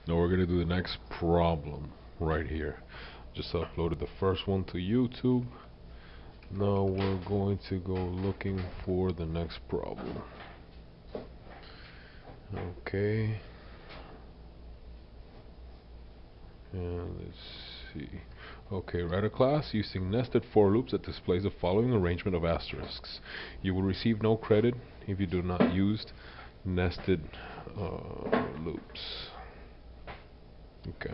Now we're gonna do the next problem right here. Just uploaded the first one to YouTube. Now we're going to go looking for the next problem. Okay. And let's see. Okay, write a class using nested for loops that displays the following arrangement of asterisks. You will receive no credit if you do not use nested loops. Okay.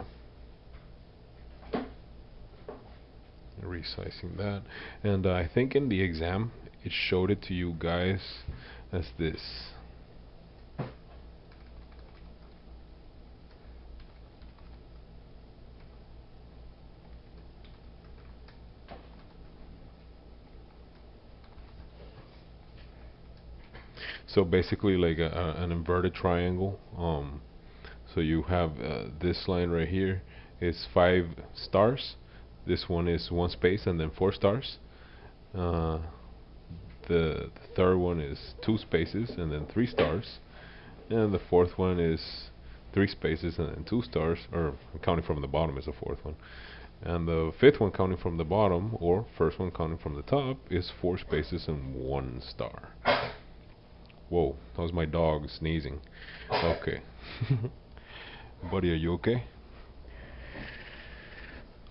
Resizing that, and I think in the exam it showed it to you guys as this. So basically like an inverted triangle. So you have this line right here is 5 stars, this one is 1 space and then 4 stars. uh, the third one is 2 spaces and then 3 stars, and the fourth one is 3 spaces and then 2 stars, or counting from the bottom is the fourth one, and the fifth one counting from the bottom, or first one counting from the top, is 4 spaces and 1 star. Whoa, that was my dog sneezing. Okay. Buddy, are you okay?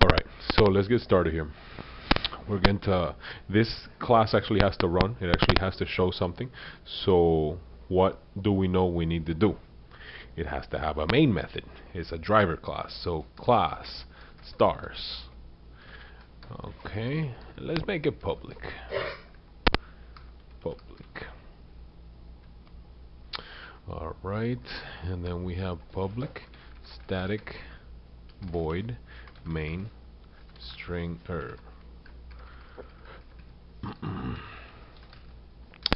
Alright, so let's get started here. We're going to, this class actually has to run, it actually has to show something. So what do we know we need to do? It has to have a main method. It's a driver class, so class stars. Okay, let's make it public. Public. Alright, and then we have public static void main string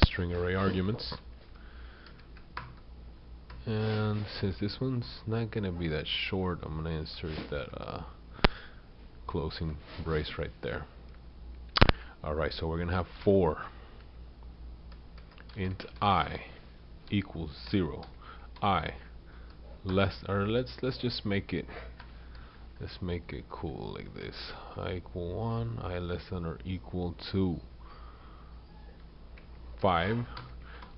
string array arguments. And since this one's not gonna be that short, I'm gonna insert that closing brace right there. Alright, so we're gonna have 4 int I equals 0, I less, or let's just make it, let's make it cool like this. I equal 1, I less than or equal to 5,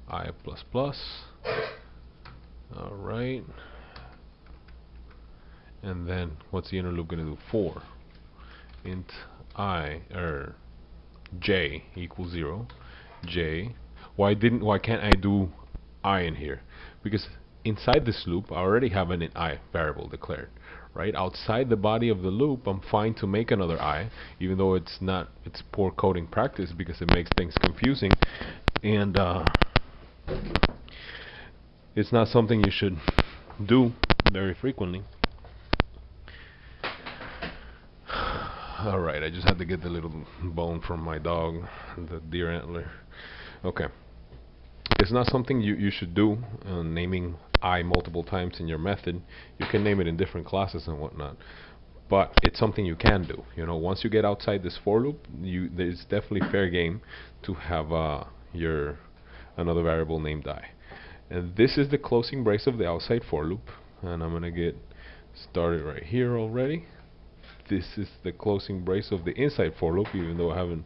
I plus plus. Alright, and then what's the inner loop gonna do? 4 int I j equals 0, j. Why can't I do I in here? Because inside this loop I already have an I variable declared, right? Outside the body of the loop I'm fine to make another I, even though it's poor coding practice because it makes things confusing, and it's not something you should do very frequently. Alright, I just had to get the little bone from my dog, the deer antler. Okay. It's not something you should do, naming I multiple times in your method. You can name it in different classes and whatnot, but it's something you can do. You know, once you get outside this for loop, there's definitely fair game to have your another variable named I. And this is the closing brace of the outside for loop, and I'm gonna get started right here already. This is the closing brace of the inside for loop, even though I haven't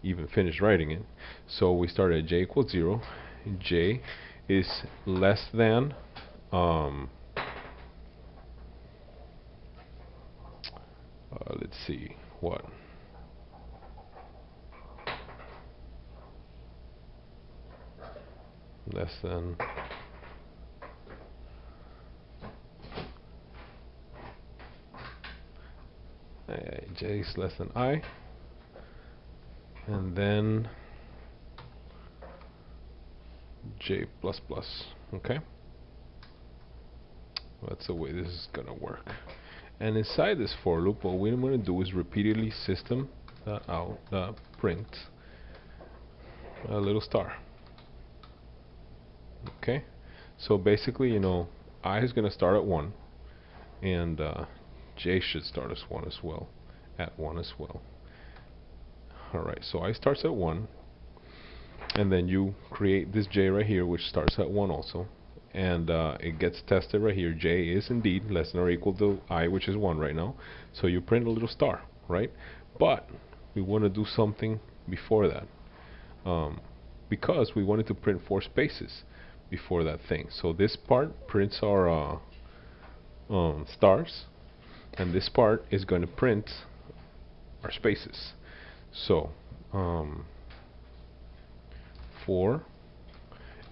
even finished writing it. So we start at j equals 0. J is less than let's see what, less than j is less than I, and then j plus plus. Okay, that's the way this is gonna work. And inside this for loop, what we're going to do is repeatedly system.out.print a little star. Okay, so basically, you know, I is going to start at 1, and j should start as 1 as well, at 1 as well. Alright, so I starts at 1, and then you create this j right here, which starts at 1 also. and it gets tested right here. J is indeed less than or equal to I, which is 1 right now. So you print a little star, right? But we want to do something before that, because we wanted to print 4 spaces before that thing. So this part prints our stars, and this part is going to print our spaces. So 4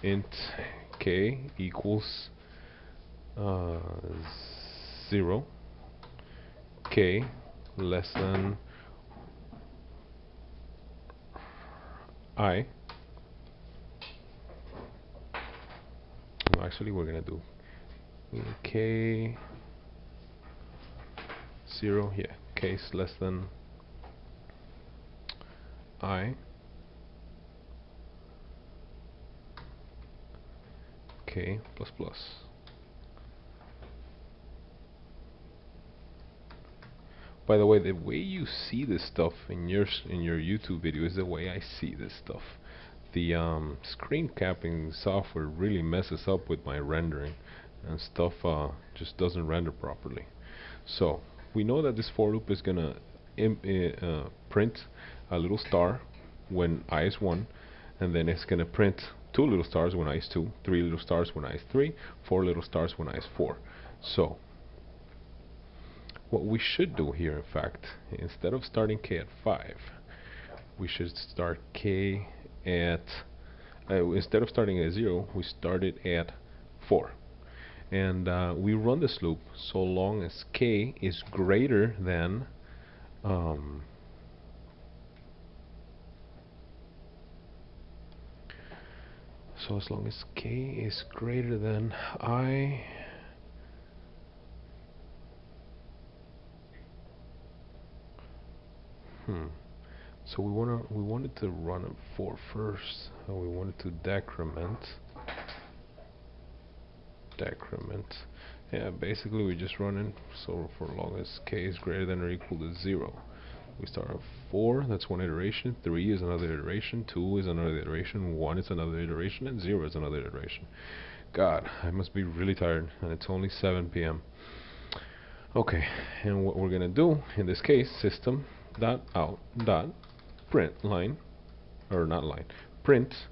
int k equals 0, k less than I. Well, actually, we're gonna do k 0. Yeah, k is less than I. K plus plus. By the way you see this stuff in your YouTube video is the way I see this stuff. The screen capping software really messes up with my rendering, and stuff just doesn't render properly. So we know that this for loop is gonna print a little star when I is 1, and then it's gonna print 2 little stars when I is 2, 3 little stars when I is 3, 4 little stars when I is 4. So what we should do here, in fact, instead of starting k at 5, we should start k at instead of starting at 0, we start it at 4. And we run this loop so long as k is greater than so as long as k is greater than I. So we wanted to run it 4 first, and we wanted to decrement. Yeah, basically we just run it so for long as k is greater than or equal to 0. We start at 4, that's one iteration, 3 is another iteration, 2 is another iteration, 1 is another iteration, and 0 is another iteration. God, I must be really tired, and it's only 7 p.m. Okay, and what we're gonna do in this case, system dot out dot print line, or not line, print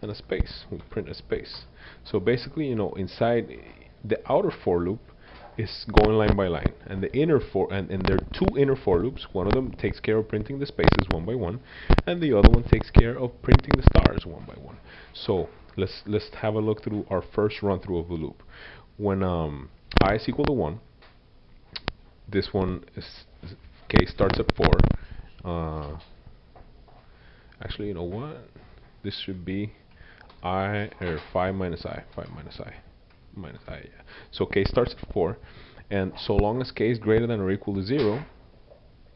and a space. We print a space. So basically, inside the outer for loop is going line by line, and the inner for and there are 2 inner for loops. One of them takes care of printing the spaces one by one, and the other one takes care of printing the stars one by one. So let's have a look through our first run through of the loop. When I is equal to 1, this one is k starts at 4. Actually, you know what? This should be I or 5 minus I. Yeah. So k starts at 4, and so long as k is greater than or equal to 0,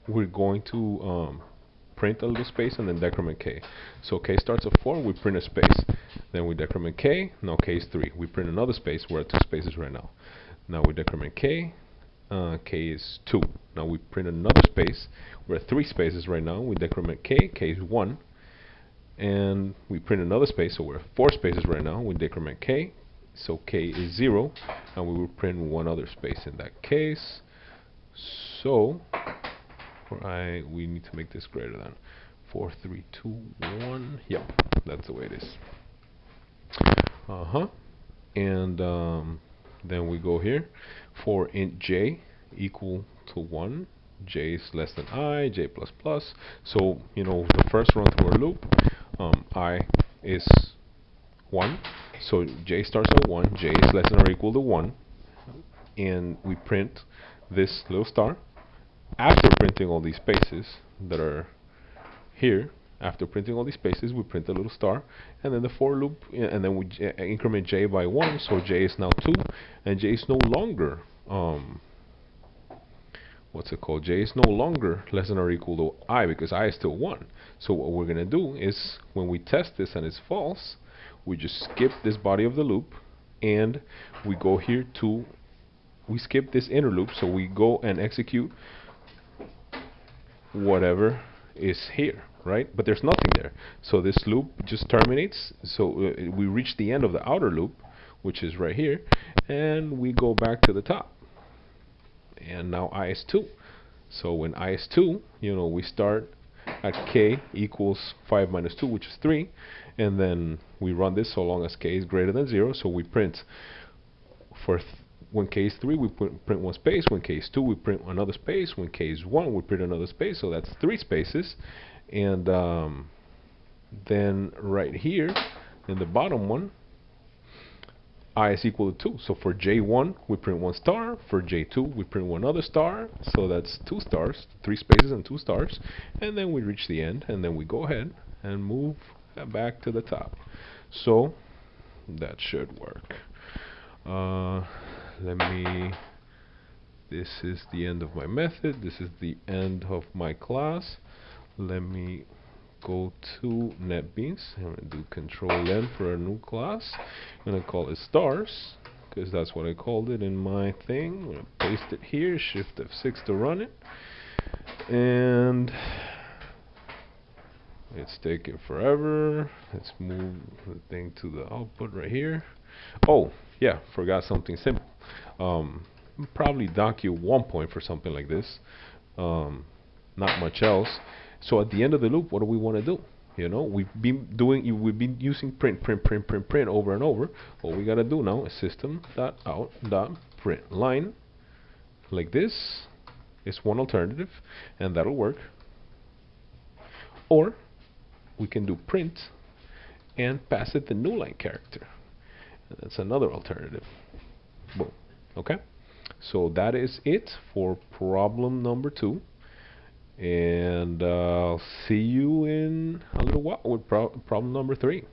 we're going to print a little space and then decrement k. So k starts at 4, we print a space. Then we decrement k. Now k is 3. We print another space. We're at 2 spaces right now. Now we decrement k. K is 2. Now we print another space. We're at 3 spaces right now. We decrement k. K is 1. And we print another space, so we're at 4 spaces right now. We decrement k. So k is 0. And we will print one other space in that case. So for I, we need to make this greater than 4, 3, 2, 1. Yep, that's the way it is. And then we go here for int j equal to 1. J is less than I, j plus plus. So, the first run through our loop, I is 1. So j starts at 1, j is less than or equal to 1. And we print this little star. After printing all these spaces that are here, after printing all these spaces, we print a little star, and then the for loop, and then we increment j by 1, so j is now 2, and j is no longer, j is no longer less than or equal to I, because I is still 1. So what we're going to do is, when we test this and it's false, we just skip this body of the loop, and we go here to, we skip this inner loop, so we go and execute whatever is here, right? But there's nothing there. So this loop just terminates. So we reach the end of the outer loop. which is right here, and we go back to the top. And now I is 2. So when I is 2, we start at k equals 5 minus 2, which is 3, and then we run this so long as k is greater than 0. So we print when k is 3, we print one space. When k is 2, we print another space. When k is 1, we print another space. So that's 3 spaces. And then right here in the bottom one, I is equal to 2. So for J1, we print 1 star. For J2, we print one other star. So that's 2 stars, 3 spaces and 2 stars. And then we reach the end, and then we go ahead and move back to the top. So that should work. This is the end of my method. This is the end of my class. Let me go to NetBeans. I'm going to do Control-N for a new class. I'm going to call it stars, because that's what I called it in my thing. I'm going to paste it here, Shift F6 to run it. And it's taking forever. Let's move the thing to the output right here. Oh, yeah, forgot something simple. Probably dock you 1 point for something like this. Not much else. So at the end of the loop, what do we want to do? We've been using print over and over. What we gotta do now is system.out.print line. Like this is one alternative, and that'll work. Or we can do print and pass it the new line character. And that's another alternative. Boom. Okay? So that is it for problem number 2. And I'll see you in a little while with problem number 3.